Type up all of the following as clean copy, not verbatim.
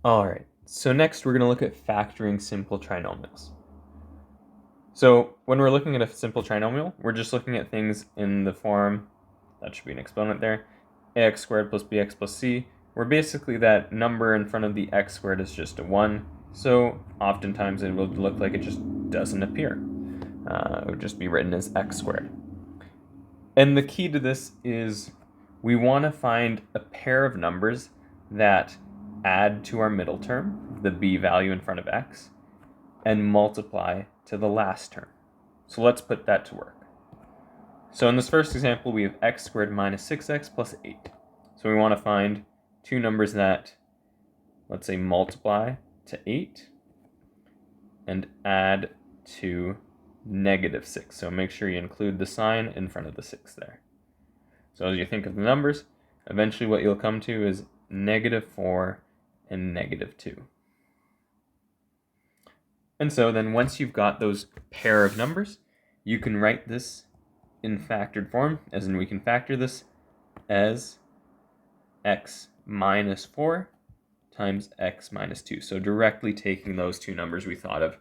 Alright, so next we're going to look at factoring simple trinomials. So when we're looking at a simple trinomial, we're just looking at things in the form, that should be an exponent there, ax squared plus bx plus c, where basically that number in front of the x squared is just a 1, so oftentimes it will look like it just doesn't appear. It would just be written as x squared. And the key to this is we want to find a pair of numbers that add to our middle term, the b value in front of x, and multiply to the last term. So let's put that to work. So in this first example, we have x squared minus 6x plus 8. So we want to find two numbers that, let's say, multiply to 8 and add to negative 6. So make sure you include the sign in front of the 6 there. So as you think of the numbers, eventually what you'll come to is negative 4 and negative 2. And so then once you've got those pair of numbers, you can write this in factored form, as in we can factor this as x minus 4 times x minus 2. So directly taking those two numbers we thought of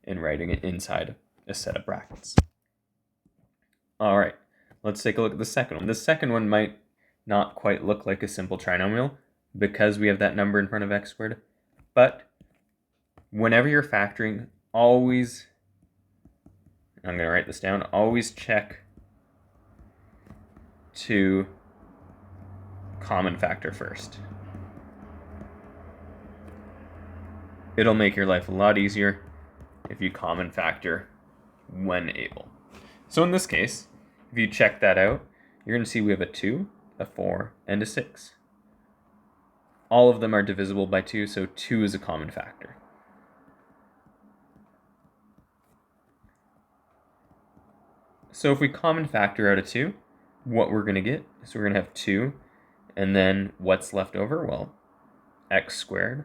and writing it inside a set of brackets. All right, let's take a look at the second one. The second one might not quite look like a simple trinomial because we have that number in front of x squared, but whenever you're factoring, always, I'm going to write this down, always check to common factor first. It'll make your life a lot easier if you common factor when able. So in this case, if you check that out, you're going to see we have a 2, a 4, and a 6. All of them are divisible by 2, so 2 is a common factor. So if we common factor out a 2, what we're going to get is we're going to have 2, and then what's left over? Well, x squared.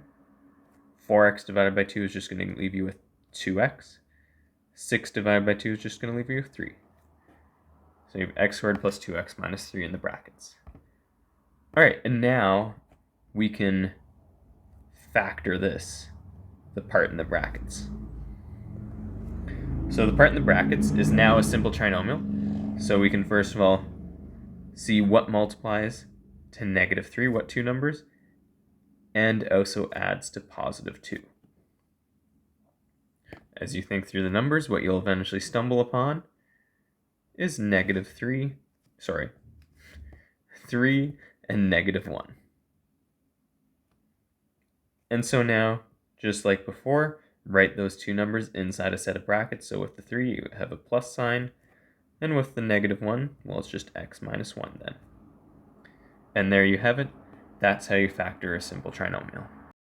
4x divided by 2 is just going to leave you with 2x. 6 divided by 2 is just going to leave you with 3. So you have x squared plus 2x minus 3 in the brackets. All right, and now we can factor this, the part in the brackets. So the part in the brackets is now a simple trinomial. So we can first of all see what multiplies to negative 3, what two numbers, and also adds to positive 2. As you think through the numbers, what you'll eventually stumble upon is negative 3 and negative 1. And so now, just like before, write those two numbers inside a set of brackets. So with the 3, you have a plus sign, and with the negative 1, well, it's just x minus 1 then. And there you have it. That's how you factor a simple trinomial.